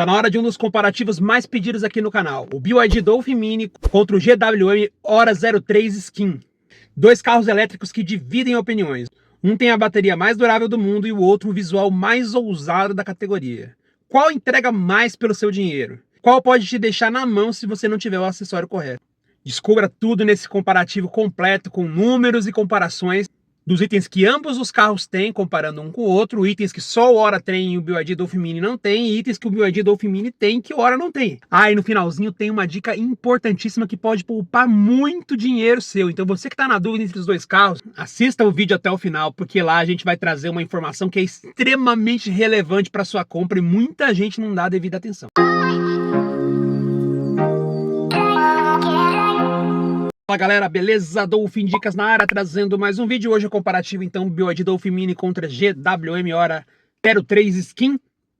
Tá na hora de um dos comparativos mais pedidos aqui no canal, o BYD Dolphin Mini contra o GWM Hora 03 Skin. Dois carros elétricos que dividem opiniões. Um tem a bateria mais durável do mundo e o outro o visual mais ousado da categoria. Qual entrega mais pelo seu dinheiro? Qual pode te deixar na mão se você não tiver o acessório correto? Descubra tudo nesse comparativo completo com números e comparações dos itens que ambos os carros têm, comparando um com o outro, itens que só o Hora tem e o BYD Dolphin Mini não tem, e itens que o BYD Dolphin Mini tem que o Hora não tem. Ah, e no finalzinho tem uma dica importantíssima que pode poupar muito dinheiro seu. Então você que está na dúvida entre os dois carros, assista o vídeo até o final, porque lá a gente vai trazer uma informação que é extremamente relevante para sua compra e muita gente não dá a devida atenção. Fala galera, beleza? Dolphin Dicas na área, trazendo mais um vídeo. Hoje é comparativo então BYD Dolphin Mini contra GWM Hora 03 Skin.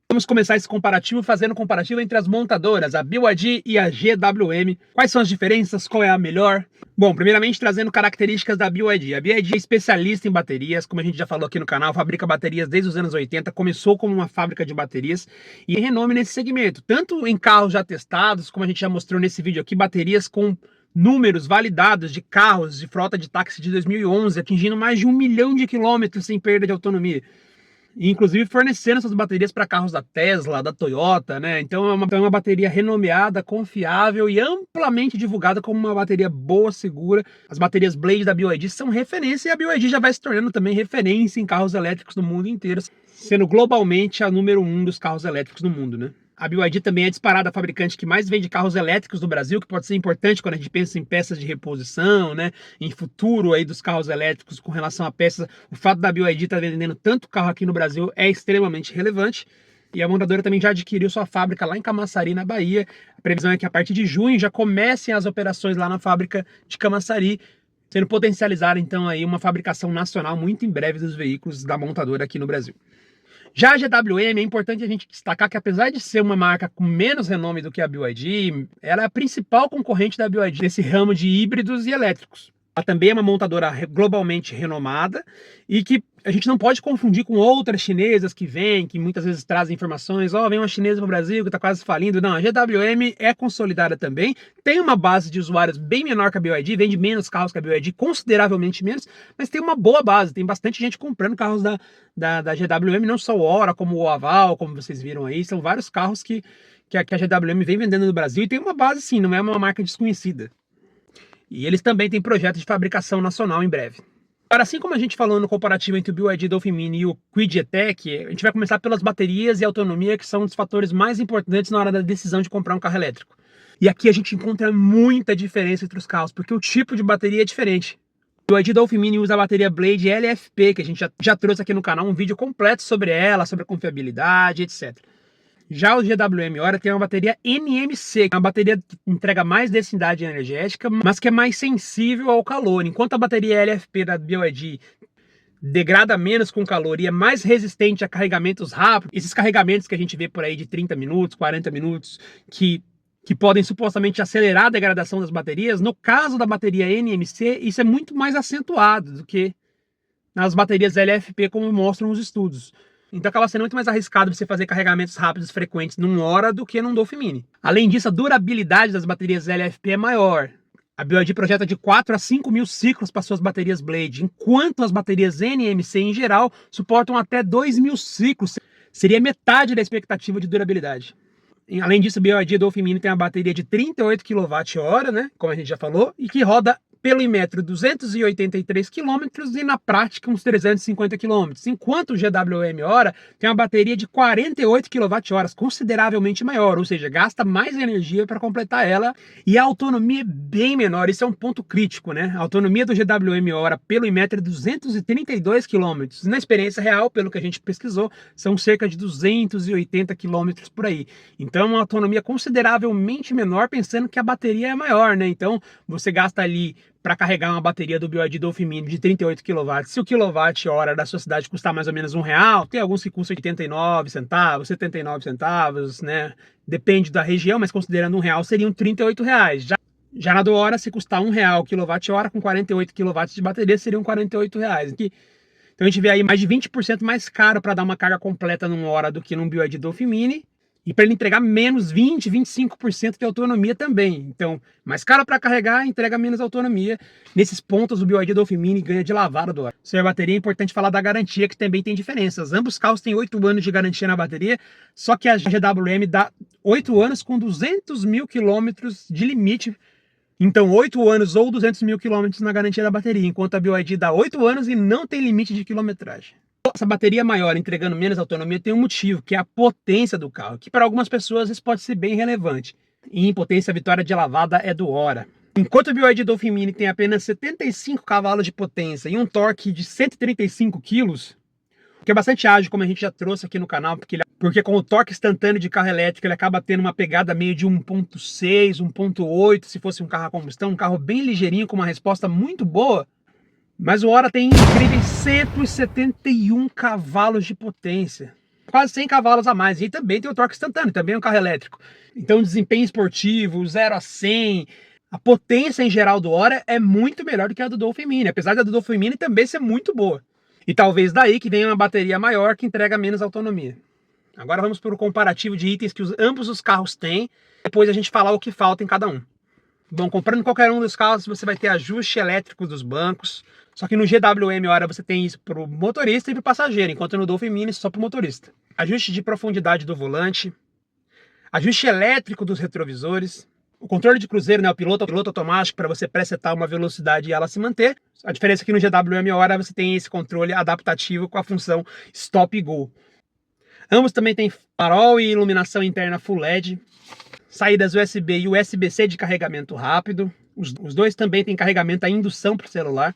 Vamos começar esse comparativo fazendo um comparativo entre as montadoras, a BYD e a GWM. Quais são as diferenças? Qual é a melhor? Bom, primeiramente trazendo características da BYD. A BYD é especialista em baterias, como a gente já falou aqui no canal, fabrica baterias desde os anos 80, começou como uma fábrica de baterias e tem renome nesse segmento, tanto em carros já testados, como a gente já mostrou nesse vídeo aqui, baterias com números validados de carros de frota de táxi de 2011, atingindo mais de 1 milhão de quilômetros sem perda de autonomia. E, inclusive fornecendo essas baterias para carros da Tesla, da Toyota, né? Então é uma bateria renomeada, confiável e amplamente divulgada como uma bateria boa, segura. As baterias Blade da BYD são referência e a BYD já vai se tornando também referência em carros elétricos no mundo inteiro, sendo globalmente a número 1 dos carros elétricos no mundo, né? A BYD também é disparada a fabricante que mais vende carros elétricos no Brasil, que pode ser importante quando a gente pensa em peças de reposição, né? Em futuro aí dos carros elétricos com relação a peças. O fato da BYD estar vendendo tanto carro aqui no Brasil é extremamente relevante. E a montadora também já adquiriu sua fábrica lá em Camaçari, na Bahia. A previsão é que a partir de junho já comecem as operações lá na fábrica de Camaçari, sendo potencializada então aí uma fabricação nacional muito em breve dos veículos da montadora aqui no Brasil. Já a GWM, é importante a gente destacar que apesar de ser uma marca com menos renome do que a BYD, ela é a principal concorrente da BYD nesse ramo de híbridos e elétricos. Ela também é uma montadora globalmente renomada e que a gente não pode confundir com outras chinesas que vêm, que muitas vezes trazem informações, vem uma chinesa para o Brasil que está quase falindo. Não, a GWM é consolidada também, tem uma base de usuários bem menor que a BYD, vende menos carros que a BYD, consideravelmente menos, mas tem uma boa base, tem bastante gente comprando carros da GWM, não só o Hora, como o Aval, como vocês viram aí, são vários carros que a GWM vem vendendo no Brasil e tem uma base sim, não é uma marca desconhecida. E eles também têm projeto de fabricação nacional em breve. Agora, assim como a gente falou no comparativo entre o BYD Dolphin Mini e o Kwid E-Tech, a gente vai começar pelas baterias e autonomia, que são um dos fatores mais importantes na hora da decisão de comprar um carro elétrico. E aqui a gente encontra muita diferença entre os carros, porque o tipo de bateria é diferente. O BYD Dolphin Mini usa a bateria Blade LFP, que a gente já trouxe aqui no canal um vídeo completo sobre ela, sobre a confiabilidade, etc. Já o GWM Hora tem uma bateria NMC, que é uma bateria que entrega mais densidade energética, mas que é mais sensível ao calor. Enquanto a bateria LFP da BYD degrada menos com calor e é mais resistente a carregamentos rápidos, esses carregamentos que a gente vê por aí de 30 minutos, 40 minutos, que podem supostamente acelerar a degradação das baterias, no caso da bateria NMC, isso é muito mais acentuado do que nas baterias LFP, como mostram os estudos. Então acaba sendo muito mais arriscado você fazer carregamentos rápidos frequentes num Hora do que num Dolphin Mini. Além disso, a durabilidade das baterias LFP é maior. A BYD projeta de 4 a 5 mil ciclos para suas baterias Blade, enquanto as baterias NMC em geral suportam até 2 mil ciclos. Seria metade da expectativa de durabilidade. Além disso, a BYD Dolphin Mini tem uma bateria de 38 kWh, né, como a gente já falou, e que roda pelo Inmetro 283 km e na prática uns 350 km, enquanto o GWM Hora tem uma bateria de 48 kWh, consideravelmente maior, ou seja, gasta mais energia para completar ela e a autonomia é bem menor. Isso é um ponto crítico, né? A autonomia do GWM Hora pelo Inmetro é 232 km, na experiência real, pelo que a gente pesquisou, são cerca de 280 km por aí. Então uma autonomia consideravelmente menor, pensando que a bateria é maior, né? Então você gasta ali para carregar uma bateria do BYD Dolphin Mini de 38 kW, se o quilowatt-hora da sua cidade custar mais ou menos R$1, tem alguns que custam 89 centavos, 79 centavos, né? Depende da região, mas considerando R$1 seriam R$38. Já na do Hora, se custar R$1 o quilowatt-hora, com 48 kW de bateria, seriam R$48. Então a gente vê aí mais de 20% mais caro para dar uma carga completa num Hora do que num BYD Dolphin Mini. E para ele entregar menos 20, 25% de autonomia também. Então, mais caro para carregar, entrega menos autonomia. Nesses pontos, o BYD Dolphin Mini ganha de lavada do Hora. Sobre a bateria, é importante falar da garantia, que também tem diferenças. Ambos os carros têm 8 anos de garantia na bateria, só que a GWM dá 8 anos com 200 mil quilômetros de limite. Então, 8 anos ou 200 mil quilômetros na garantia da bateria, enquanto a BYD dá 8 anos e não tem limite de quilometragem. Essa bateria maior entregando menos autonomia tem um motivo, que é a potência do carro, que para algumas pessoas isso pode ser bem relevante. E em potência, a vitória de lavada é do Hora. Enquanto o BYD Dolphin Mini tem apenas 75 cavalos de potência e um torque de 135 kg, que é bastante ágil, como a gente já trouxe aqui no canal, porque com o torque instantâneo de carro elétrico ele acaba tendo uma pegada meio de 1.6, 1.8, se fosse um carro a combustão, um carro bem ligeirinho, com uma resposta muito boa. Mas o Hora tem incríveis 171 cavalos de potência, quase 100 cavalos a mais, e também tem o torque instantâneo, também é um carro elétrico. Então desempenho esportivo, 0 a 100, a potência em geral do Hora é muito melhor do que a do Dolphin Mini, apesar da do Dolphin Mini também ser muito boa. E talvez daí que venha uma bateria maior que entrega menos autonomia. Agora vamos para o comparativo de itens que ambos os carros têm, depois a gente falar o que falta em cada um. Bom, comprando qualquer um dos carros, você vai ter ajuste elétrico dos bancos. Só que no GWM Hora você tem isso para o motorista e para o passageiro, enquanto no Dolphin Mini só para o motorista. Ajuste de profundidade do volante, ajuste elétrico dos retrovisores, o controle de cruzeiro, né, o piloto automático para você presetar uma velocidade e ela se manter. A diferença é que no GWM Hora você tem esse controle adaptativo com a função Stop e Go. Ambos também têm farol e iluminação interna Full LED, saídas USB e USB-C de carregamento rápido. Os dois também têm carregamento a indução para o celular.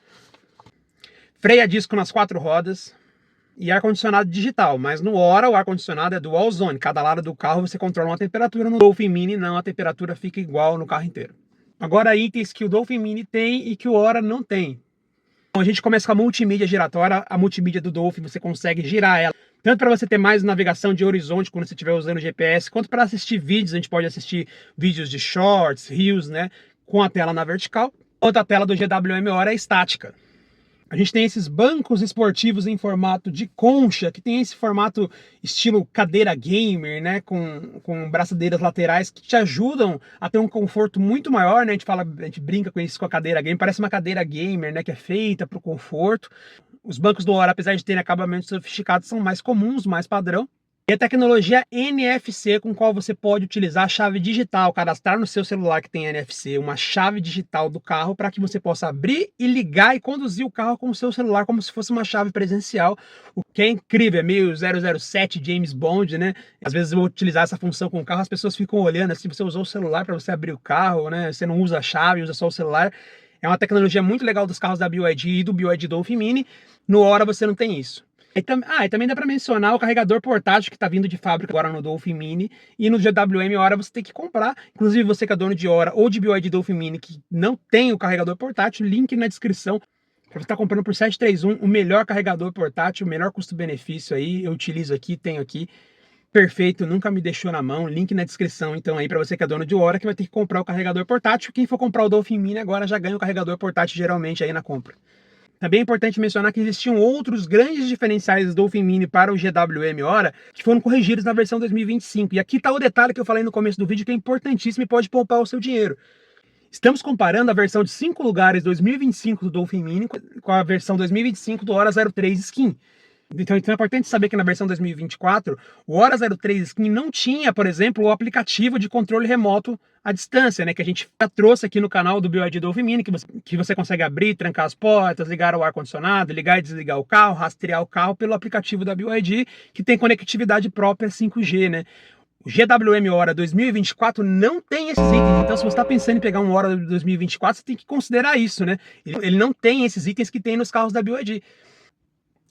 Freio a disco nas 4 rodas e ar-condicionado digital, mas no Hora o ar-condicionado é dual zone, cada lado do carro você controla uma temperatura, no Dolphin Mini não, a temperatura fica igual no carro inteiro. Agora itens que o Dolphin Mini tem e que o Hora não tem. Então, a gente começa com a multimídia giratória, a multimídia do Dolphin você consegue girar ela, tanto para você ter mais navegação de horizonte quando você estiver usando o GPS, quanto para assistir vídeos, a gente pode assistir vídeos de shorts, reels, né, com a tela na vertical, quanto a tela do GWM Hora é estática. A gente tem esses bancos esportivos em formato de concha, que tem esse formato estilo cadeira gamer, né, com braçadeiras laterais que te ajudam a ter um conforto muito maior, né? A gente brinca com isso com a cadeira gamer, parece uma cadeira gamer, né, que é feita para o conforto. Os bancos do Hora, apesar de terem acabamentos sofisticados, são mais comuns, mais padrão. E a tecnologia NFC, com qual você pode utilizar a chave digital, cadastrar no seu celular que tem NFC, uma chave digital do carro para que você possa abrir e ligar e conduzir o carro com o seu celular como se fosse uma chave presencial, o que é incrível, é meio 007 James Bond, né? Às vezes eu vou utilizar essa função com o carro, as pessoas ficam olhando assim, você usou o celular para você abrir o carro, né? Você não usa a chave, usa só o celular. É uma tecnologia muito legal dos carros da BYD e do BYD Dolphin Mini. No Hora você não tem isso. E também dá para mencionar o carregador portátil que está vindo de fábrica agora no Dolphin Mini, e no GWM Hora você tem que comprar. Inclusive você que é dono de Hora ou de BYD Dolphin Mini que não tem o carregador portátil, link na descrição. Para você estar comprando por 731, o melhor carregador portátil, o melhor custo-benefício aí, eu utilizo aqui, tenho aqui. Perfeito, nunca me deixou na mão, link na descrição então aí para você que é dono de Hora, que vai ter que comprar o carregador portátil. Quem for comprar o Dolphin Mini agora já ganha o carregador portátil geralmente aí na compra. Também é importante mencionar que existiam outros grandes diferenciais do Dolphin Mini para o GWM Hora que foram corrigidos na versão 2025. E aqui está o detalhe que eu falei no começo do vídeo que é importantíssimo e pode poupar o seu dinheiro. Estamos comparando a versão de 5 lugares 2025 do Dolphin Mini com a versão 2025 do Hora 03 Skin. Então é importante saber que na versão 2024, o Hora 03 Skin não tinha, por exemplo, o aplicativo de controle remoto à distância, né, que a gente já trouxe aqui no canal do BYD Dolphin Mini, que você consegue abrir, trancar as portas, ligar o ar-condicionado, ligar e desligar o carro, rastrear o carro pelo aplicativo da BYD, que tem conectividade própria 5G, né? O GWM Hora 2024 não tem esses itens, então se você está pensando em pegar um Hora 2024, você tem que considerar isso, né? Ele não tem esses itens que tem nos carros da BYD.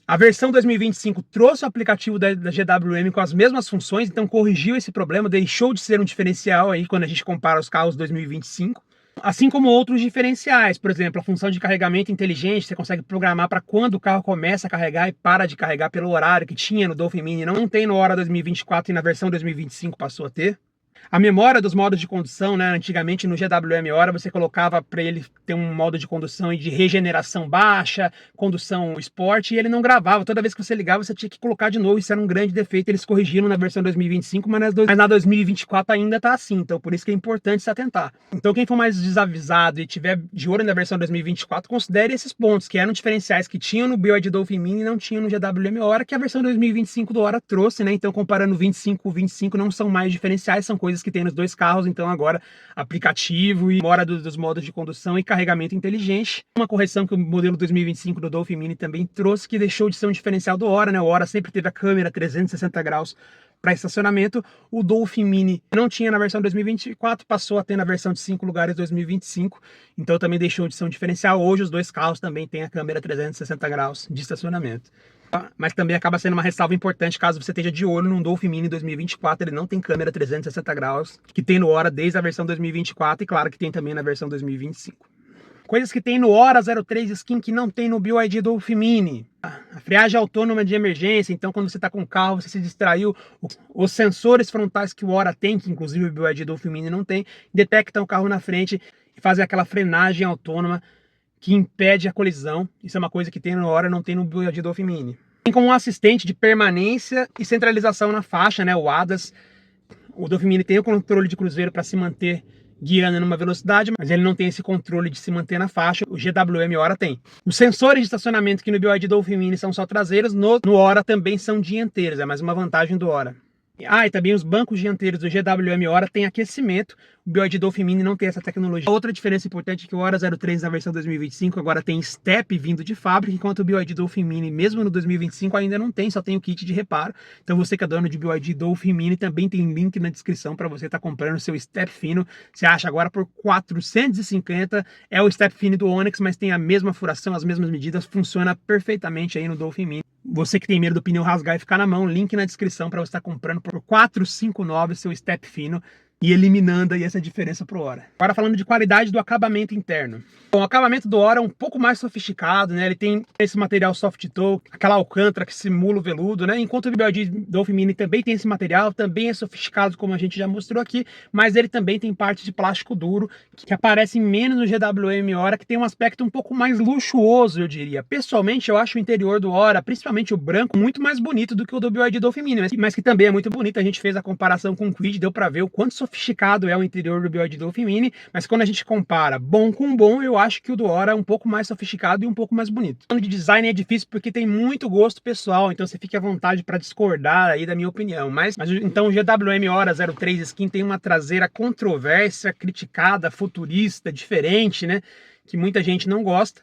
A versão 2025 trouxe o aplicativo da GWM com as mesmas funções, então corrigiu esse problema, deixou de ser um diferencial aí quando a gente compara os carros 2025. Assim como outros diferenciais, por exemplo, a função de carregamento inteligente, você consegue programar para quando o carro começa a carregar e para de carregar pelo horário que tinha no Dolphin Mini, não tem no Hora 2024 e na versão 2025 passou a ter. A memória dos modos de condução, né? Antigamente no GWM Hora você colocava para ele ter um modo de condução e de regeneração baixa, condução Sport, e ele não gravava. Toda vez que você ligava, você tinha que colocar de novo. Isso era um grande defeito. Eles corrigiram na versão 2025, mas na 2024 ainda tá assim. Então por isso que é importante se atentar. Então quem for mais desavisado e tiver de olho na versão 2024, considere esses pontos, que eram diferenciais que tinham no BYD Dolphin Mini e não tinham no GWM Hora, que a versão 2025 do Hora trouxe, né? Então comparando 25 com 25 não são mais diferenciais, são coisas que tem nos dois carros. Então agora aplicativo e memória dos modos de condução e carregamento inteligente. Uma correção que o modelo 2025 do Dolphin Mini também trouxe, que deixou de ser um diferencial do Hora, né? O Hora sempre teve a câmera 360 graus para estacionamento. O Dolphin Mini não tinha na versão 2024, passou a ter na versão de 5 lugares 2025, então também deixou de ser um diferencial. Hoje os dois carros também têm a câmera 360 graus de estacionamento. Mas também acaba sendo uma ressalva importante caso você esteja de olho num Dolphin Mini 2024, ele não tem câmera 360 graus, que tem no Hora desde a versão 2024 e claro que tem também na versão 2025. Coisas que tem no Hora 03 Skin que não tem no BYD Dolphin Mini. A freagem autônoma de emergência, então quando você está com o carro, você se distraiu, os sensores frontais que o Hora tem, que inclusive o BYD Dolphin Mini não tem, detectam o carro na frente e fazem aquela frenagem autônoma que impede a colisão. Isso é uma coisa que tem no Hora, não tem no BYD Dolphin Mini. Tem como um assistente de permanência e centralização na faixa, né, o ADAS. O Dolphin Mini tem o controle de cruzeiro para se manter guiando numa velocidade, mas ele não tem esse controle de se manter na faixa. O GWM Hora tem. Os sensores de estacionamento que no BYD Dolphin Mini são só traseiros, no Hora também são dianteiros, é mais uma vantagem do Hora. E também os bancos dianteiros do GWM Hora têm aquecimento. O BYD Dolphin Mini não tem essa tecnologia. Outra diferença importante é que o Hora 03 na versão 2025 agora tem step vindo de fábrica, enquanto o BYD Dolphin Mini, mesmo no 2025, ainda não tem, só tem o kit de reparo. Então você que é dono de BYD Dolphin Mini, também tem link na descrição para você estar comprando o seu step fino. Você acha agora por 450, é o step fino do Onix, mas tem a mesma furação, as mesmas medidas, funciona perfeitamente aí no Dolphin Mini. Você que tem medo do pneu rasgar e ficar na mão, link na descrição para você estar comprando por 459 seu step fino e eliminando aí essa diferença pro Hora. Agora falando de qualidade do acabamento interno. Bom, o acabamento do Hora é um pouco mais sofisticado, né? Ele tem esse material soft toe, aquela alcântara que simula o veludo, né? Enquanto o BYD Dolphin Mini também tem esse material, também é sofisticado como a gente já mostrou aqui, mas ele também tem parte de plástico duro que aparece menos no GWM Hora, que tem um aspecto um pouco mais luxuoso, eu diria. Pessoalmente, eu acho o interior do Hora, principalmente o branco, muito mais bonito do que o do BYD Dolphin Mini, mas que também é muito bonito. A gente fez a comparação com o Kwid, deu para ver o quanto sofisticado é o interior do BYD Dolphin Mini, mas quando a gente compara bom com bom, eu acho que o do Hora é um pouco mais sofisticado e um pouco mais bonito. Falando de design é difícil porque tem muito gosto pessoal, então você fique à vontade para discordar aí da minha opinião. Mas então o GWM Hora 03 Skin tem uma traseira controversa, criticada, futurista, diferente, né? Que muita gente não gosta.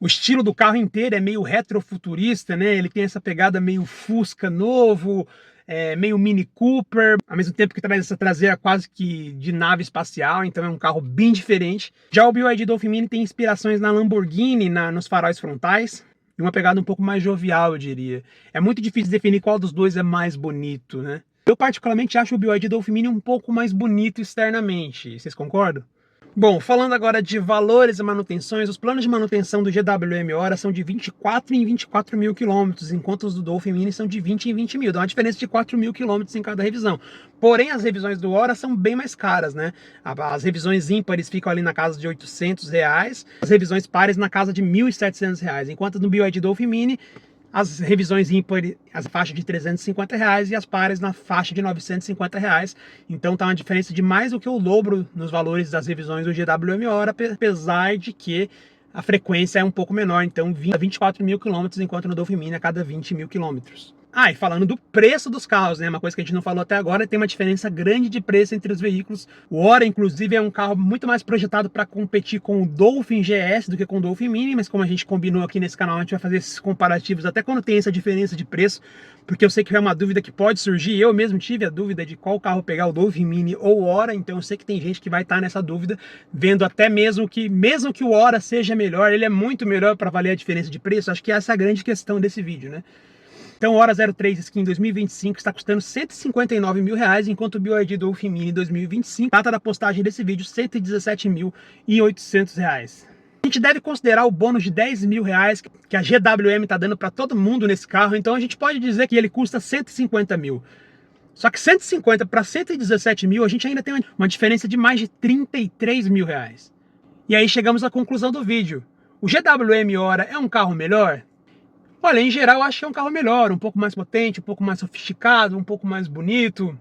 O estilo do carro inteiro é meio retrofuturista, né? Ele tem essa pegada meio Fusca novo, meio Mini Cooper, ao mesmo tempo que traz essa traseira quase que de nave espacial, então é um carro bem diferente. Já o BYD Dolphin Mini tem inspirações na Lamborghini, nos faróis frontais, e uma pegada um pouco mais jovial, eu diria. É muito difícil definir qual dos dois é mais bonito, né? Eu particularmente acho o BYD Dolphin Mini um pouco mais bonito externamente, vocês concordam? Bom, falando agora de valores e manutenções, os planos de manutenção do GWM Hora são de 24 em 24 mil quilômetros, enquanto os do Dolphin Mini são de 20 em 20 mil, dá uma diferença de 4 mil quilômetros em cada revisão. Porém, as revisões do Hora são bem mais caras, né? As revisões ímpares ficam ali na casa de R$800, as revisões pares na casa de R$1.700, enquanto no BYD Dolphin Mini, as revisões ímpares, as faixas de R$350 e as pares na faixa de R$950. Então tá uma diferença de mais do que o dobro nos valores das revisões do GWM Hora, apesar de que a frequência é um pouco menor, então 24 mil quilômetros, enquanto no Dolphin Mini a cada 20 mil quilômetros. E falando do preço dos carros, né? Uma coisa que a gente não falou até agora, tem uma diferença grande de preço entre os veículos. O Hora, inclusive, é um carro muito mais projetado para competir com o Dolphin GS do que com o Dolphin Mini, mas como a gente combinou aqui nesse canal, a gente vai fazer esses comparativos até quando tem essa diferença de preço, porque eu sei que é uma dúvida que pode surgir. Eu mesmo tive a dúvida de qual carro pegar, o Dolphin Mini ou o Hora, então eu sei que tem gente que vai estar nessa dúvida, vendo até mesmo que o Hora seja melhor, ele é muito melhor para valer a diferença de preço. Acho que essa é a grande questão desse vídeo, né? Então o Hora 03 Skin 2025 está custando R$159 mil, enquanto o BYD Dolphin Mini 2025, data da postagem desse vídeo, R$117.800. A gente deve considerar o bônus de R$10 mil que a GWM está dando para todo mundo nesse carro, então a gente pode dizer que ele custa 150 mil. Só que 150 para 117 mil, a gente ainda tem uma diferença de mais de 33 mil reais. E aí chegamos à conclusão do vídeo. O GWM Ora é um carro melhor? Olha, em geral eu acho que é um carro melhor, um pouco mais potente, um pouco mais sofisticado, um pouco mais bonito.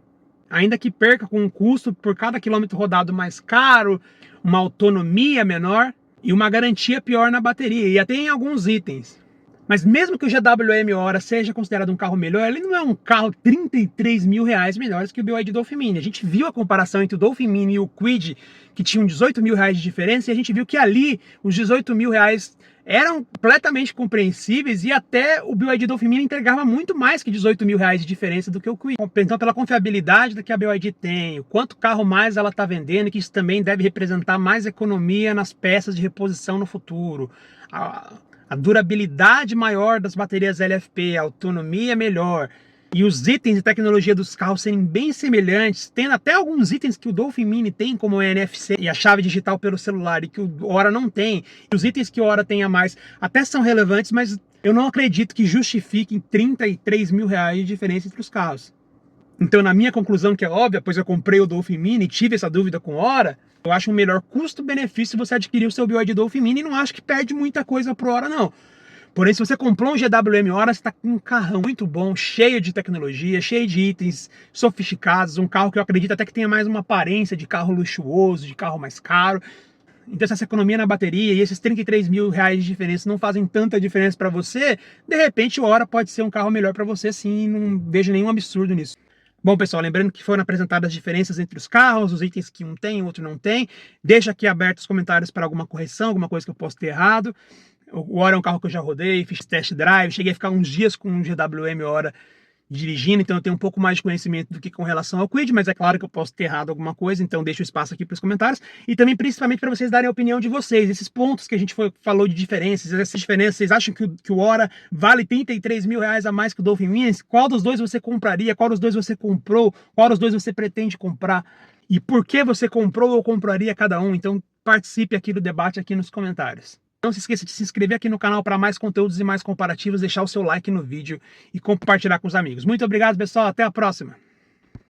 Ainda que perca com um custo por cada quilômetro rodado mais caro, uma autonomia menor e uma garantia pior na bateria, e até em alguns itens. Mas mesmo que o GWM Ora seja considerado um carro melhor, ele não é um carro 33 mil reais melhores que o BYD Dolphin Mini. A gente viu a comparação entre o Dolphin Mini e o Kwid, que tinham 18 mil reais de diferença, e a gente viu que ali os 18 mil reais eram completamente compreensíveis, e até o BYD Dolphin Mini entregava muito mais que 18 mil reais de diferença do que o Kwid. Então, pela confiabilidade que a BYD tem, o quanto carro mais ela está vendendo, que isso também deve representar mais economia nas peças de reposição no futuro, a durabilidade maior das baterias LFP, a autonomia melhor, e os itens de tecnologia dos carros serem bem semelhantes, tendo até alguns itens que o Dolphin Mini tem, como o NFC e a chave digital pelo celular, e que o Ora não tem. E os itens que o Ora tem a mais até são relevantes, mas eu não acredito que justifiquem 33 mil reais de diferença entre os carros. Então, na minha conclusão, que é óbvia, pois eu comprei o Dolphin Mini e tive essa dúvida com o Ora, eu acho um melhor custo-benefício você adquirir o seu BYD Dolphin Mini, e não acho que perde muita coisa pro Ora, não. Porém, se você comprou um GWM Ora, você está com um carrão muito bom, cheio de tecnologia, cheio de itens sofisticados, um carro que eu acredito até que tenha mais uma aparência de carro luxuoso, de carro mais caro. Então, se essa economia na bateria e esses 33 mil reais de diferença não fazem tanta diferença para você, de repente o Ora pode ser um carro melhor para você, sim, não vejo nenhum absurdo nisso. Bom, pessoal, lembrando que foram apresentadas as diferenças entre os carros, os itens que um tem e o outro não tem. Deixa aqui aberto os comentários para alguma correção, alguma coisa que eu possa ter errado. O Ora é um carro que eu já rodei, fiz test drive, cheguei a ficar uns dias com um GWM Ora dirigindo, então eu tenho um pouco mais de conhecimento do que com relação ao Kwid, mas é claro que eu posso ter errado alguma coisa, então deixo o espaço aqui para os comentários, e também principalmente para vocês darem a opinião de vocês, esses pontos que a gente falou de diferenças, essas diferenças, vocês acham que o Ora vale 33 mil reais a mais que o Dolphin Mini? Qual dos dois você compraria? Qual dos dois você comprou? Qual dos dois você pretende comprar? E por que você comprou ou compraria cada um? Então participe aqui do debate aqui nos comentários. Não se esqueça de se inscrever aqui no canal para mais conteúdos e mais comparativos, deixar o seu like no vídeo e compartilhar com os amigos. Muito obrigado, pessoal. Até a próxima.